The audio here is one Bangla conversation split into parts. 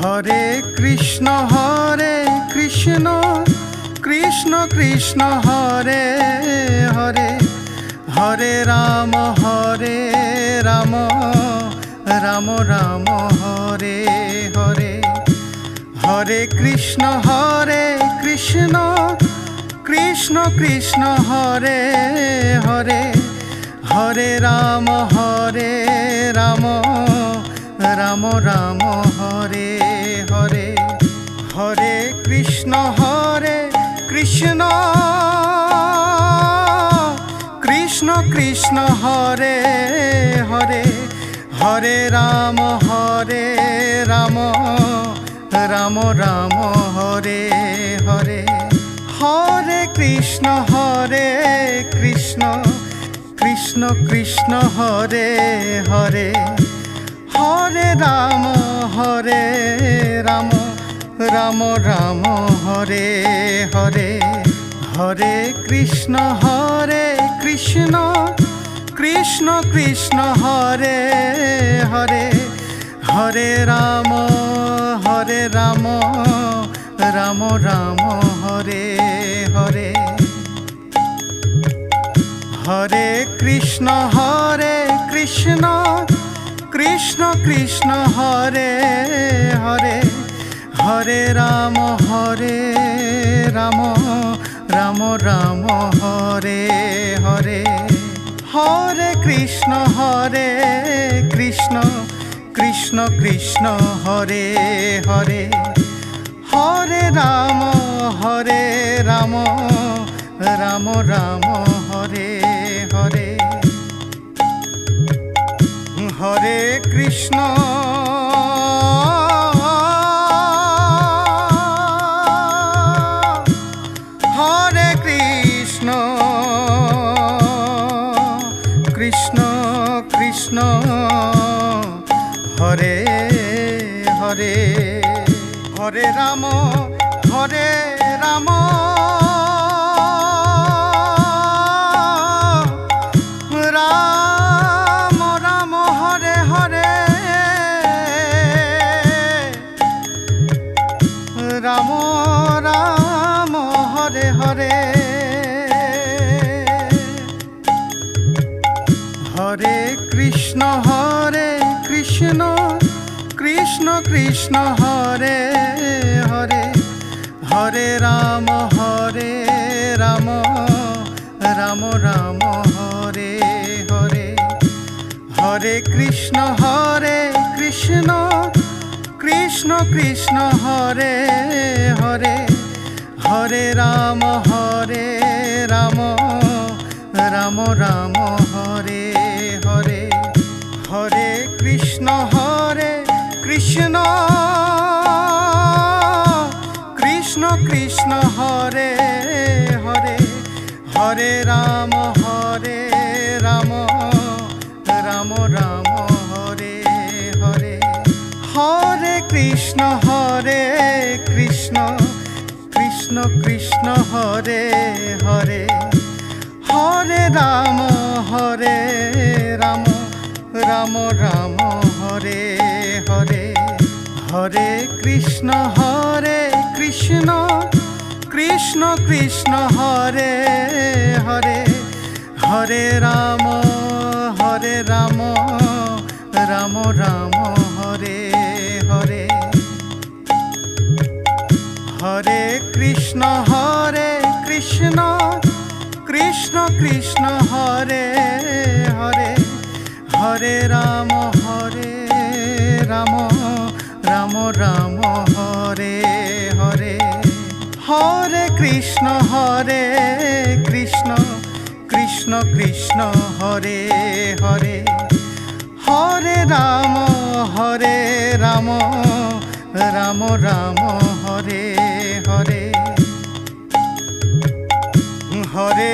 হরে কৃষ্ণ কৃষ্ণ কৃষ্ণ হরে হরে, হরে রাম রাম রাম হরে হরে। হরে কৃষ্ণ কৃষ্ণ কৃষ্ণ হরে হরে, হরে রাম রাম রাম হরে হরে। হরে কৃষ্ণ কৃষ্ণ কৃষ্ণ হরে হরে, হরে রাম রাম রাম হরে হরে। হরে কৃষ্ণ কৃষ্ণ কৃষ্ণ হরে হরে, হরে রাম রাম রাম হরে হরে। হরে কৃষ্ণ কৃষ্ণ কৃষ্ণ হরে হরে, হরে রাম রাম রাম হরে হরে। হরে কৃষ্ণ কৃষ্ণ কৃষ্ণ হরে হরে, হরে রাম রাম রাম হরে হরে। হরে কৃষ্ণ কৃষ্ণ কৃষ্ণ হরে হরে, হরে রাম রাম রাম হরে হরে। হরে কৃষ্ণ কৃষ্ণ কৃষ্ণ হরে হরে, হরে রাম রাম রাম হরে হরে, রাম রাম হরে হরে। হরে কৃষ্ণ কৃষ্ণ কৃষ্ণ হরে হরে, হরে রাম রাম রাম হরে হরে। হরে কৃষ্ণ কৃষ্ণ কৃষ্ণ হরে হরে, হরে রাম রাম রাম হরে হরে। হরে কৃষ্ণ কৃষ্ণ কৃষ্ণ হরে হরে, হরে রাম রাম রাম হরে হরে। হরে কৃষ্ণ কৃষ্ণ কৃষ্ণ হরে হরে, হরে রাম রাম রাম হরে হরে। হরে কৃষ্ণ কৃষ্ণ কৃষ্ণ হরে হরে, হরে রাম রাম রাম হরে হরে। হরে কৃষ্ণ কৃষ্ণ কৃষ্ণ হরে হরে, হরে রাম রাম হরে হরে। হরে কৃষ্ণ কৃষ্ণ কৃষ্ণ হরে হরে, হরে রাম রাম হরে হরে। হরে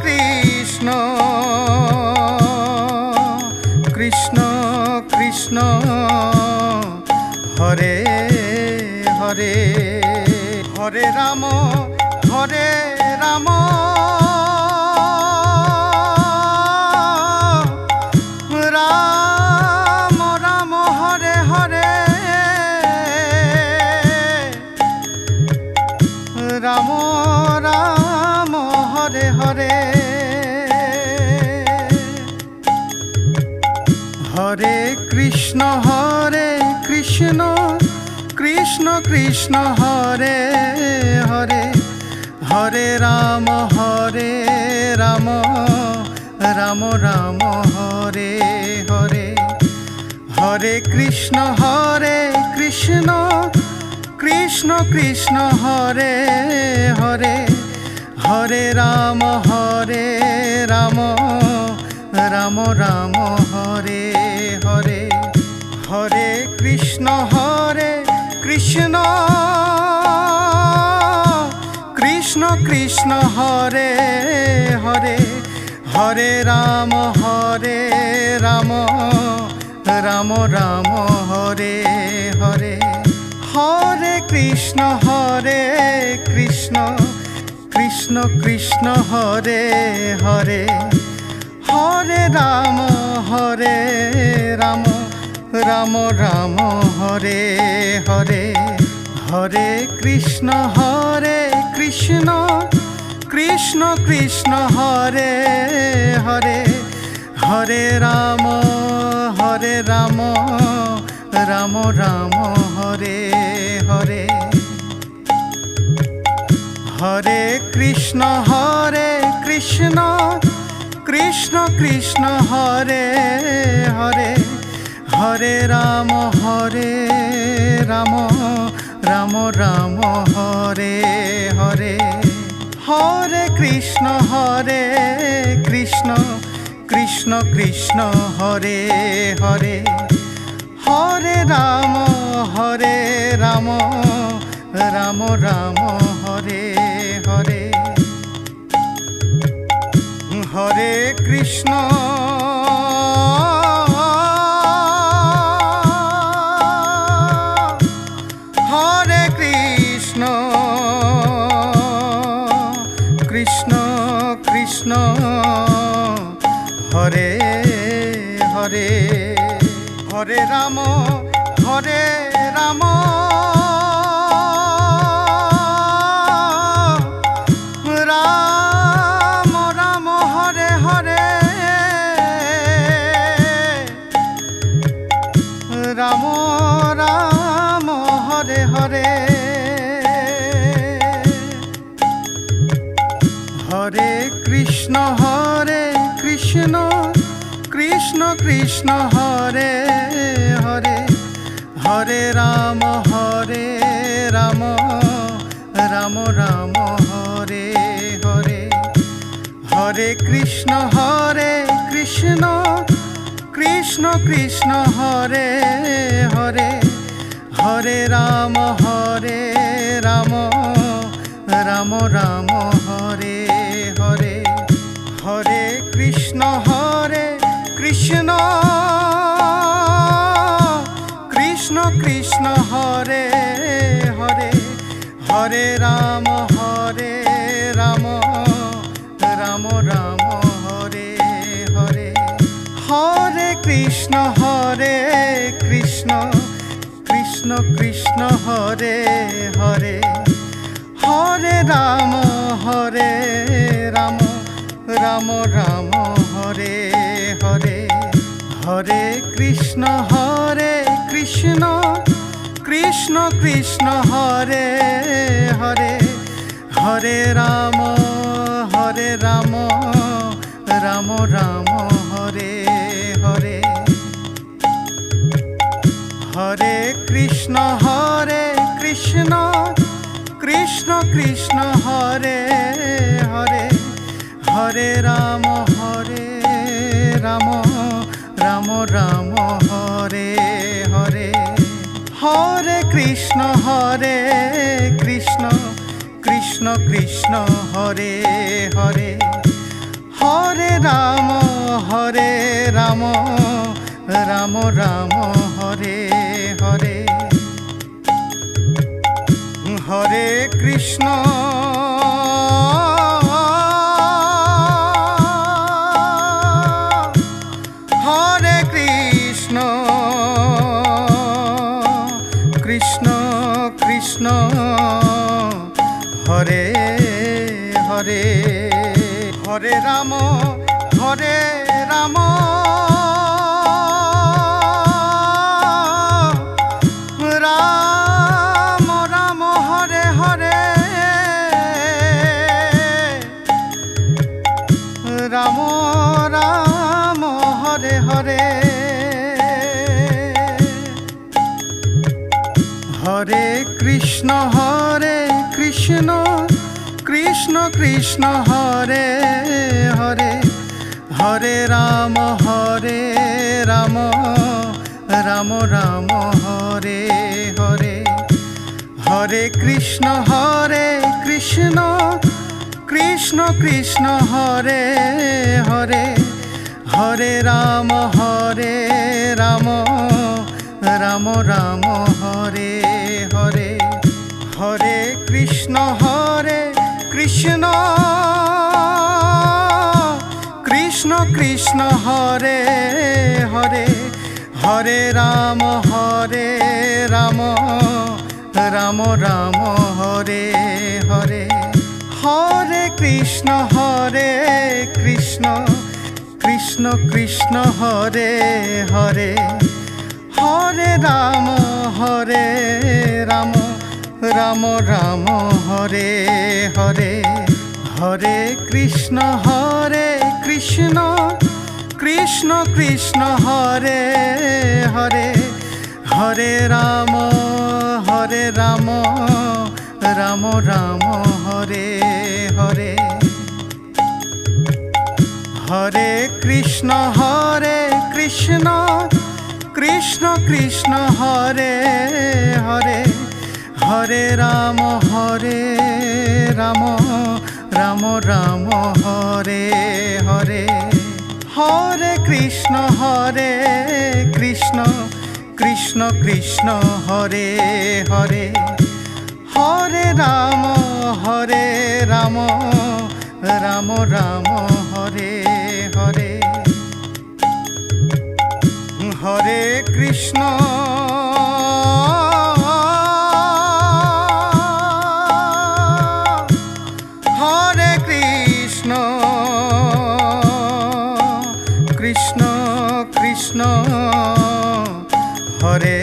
কৃষ্ণ কৃষ্ণ কৃষ্ণ হরে হরে, হরে রাম রাম রাম হরে হরে হরে কৃষ্ণ কৃষ্ণ কৃষ্ণ হরে হরে হরে রাম রাম রাম হরে হরে হরে কৃষ্ণ কৃষ্ণ কৃষ্ণ হরে হরে হরে রাম রাম রাম হরে হরে হরে কৃষ্ণ কৃষ্ণ কৃষ্ণ হরে হরে হরে রাম রাম রাম হরে হরে হরে কৃষ্ণ কৃষ্ণ কৃষ্ণ হরে হরে হরে রাম রাম রাম হরে হরে হরে কৃষ্ণ কৃষ্ণ কৃষ্ণ হরে হরে হরে রাম রাম রাম হরে হরে হরে কৃষ্ণ কৃষ্ণ কৃষ্ণ হরে হরে হরে রাম রাম রাম হরে হরে হরে কৃষ্ণ কৃষ্ণ কৃষ্ণ হরে হরে হরে রাম রাম রাম হরে হরে হরে কৃষ্ণ হরে কৃষ্ণ কৃষ্ণ কৃষ্ণ হরে হরে হরে রাম রাম রাম হরে হরে রাম রাম হরে হরে হরে কৃষ্ণ কৃষ্ণ কৃষ্ণ হরে হরে হরে রাম রাম রাম হরে হরে হরে কৃষ্ণ কৃষ্ণ কৃষ্ণ হরে হরে হরে রাম রাম রাম হরে হরে হরে কৃষ্ণ কৃষ্ণ কৃষ্ণ হরে হরে হরে রাম রাম রাম হরে হরে হরে কৃষ্ণ কৃষ্ণ কৃষ্ণ হরে হরে হরে রাম রাম হরে হরে হরে কৃষ্ণ কৃষ্ণ কৃষ্ণ হরে হরে হরে রাম রাম হরে হরে হরে কৃষ্ণ কৃষ্ণ কৃষ্ণ হরে হরে হরে রাম রাম হরে হরে হরে কৃষ্ণ কৃষ্ণ কৃষ্ণ হরে হরে হরে রাম রাম হরে হরে হরে কৃষ্ণ হরে কৃষ্ণ কৃষ্ণ কৃষ্ণ হরে হরে হরে রাম রাম রাম হরে হরে রাম রাম হরে হরে হরে কৃষ্ণ কৃষ্ণ কৃষ্ণ হরে হরে হরে রাম রাম রাম হরে হরে হরে কৃষ্ণ কৃষ্ণ কৃষ্ণ হরে হরে হরে রাম রাম রাম হরে হরে হরে কৃষ্ণ কৃষ্ণ কৃষ্ণ হরে হরে হরে রাম রাম রাম হরে হরে হরে কৃষ্ণ কৃষ্ণ কৃষ্ণ হরে হরে হরে রাম রাম রাম হরে হরে হরে কৃষ্ণ কৃষ্ণ কৃষ্ণ হরে হরে হরে রাম রাম রাম হরে হরে হরে কৃষ্ণ কৃষ্ণ কৃষ্ণ হরে হরে হরে রাম রাম রাম হরে হরে হরে কৃষ্ণ কৃষ্ণ কৃষ্ণ হরে হরে হরে রাম রাম হরে হরে হরে কৃষ্ণ কৃষ্ণ হরে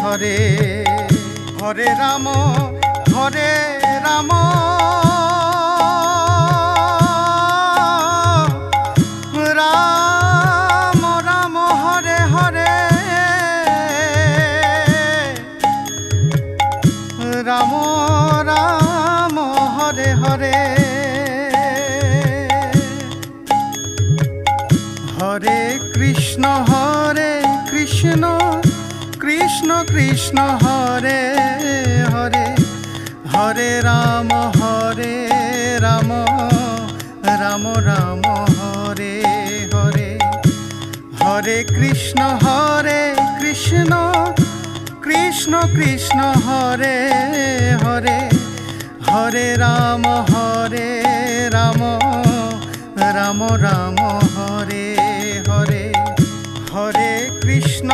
হরে হরে রাম রাম হরে হরে রাম হরে হরে হরে কৃষ্ণ কৃষ্ণ কৃষ্ণ হরে হরে হরে রাম রাম রাম হরে হরে হরে কৃষ্ণ কৃষ্ণ কৃষ্ণ হরে হরে হরে রাম রাম হরে হরে হরে কৃষ্ণ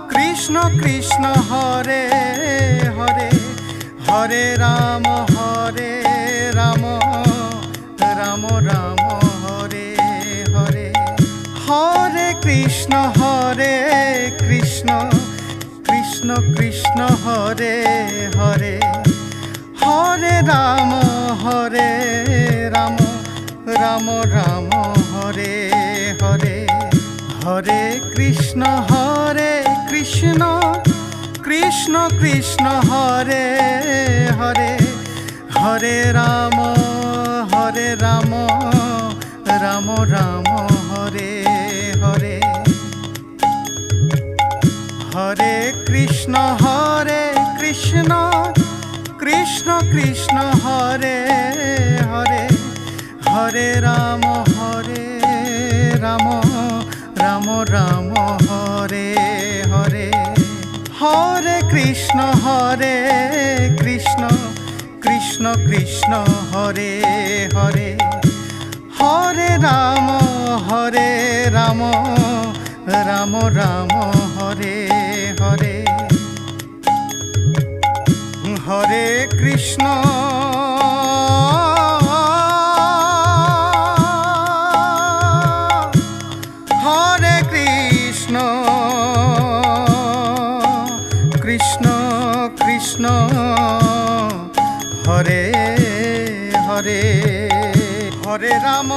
কৃষ্ণ কৃষ্ণ হরে হরে হরে রাম রাম হরে হরে হরে কৃষ্ণ কৃষ্ণ কৃষ্ণ হরে হরে হরে রাম রাম হরে হরে হরে কৃষ্ণ কৃষ্ণ কৃষ্ণ হরে হরে হরে রাম রাম হরে হরে হরে কৃষ্ণ কৃষ্ণ কৃষ্ণ হরে হরে হরে রাম রাম হরে হরে হরে কৃষ্ণ কৃষ্ণ কৃষ্ণ হরে হরে হরে রাম রাম হরে হরে কৃষ্ণ হরে হরে হরে রাম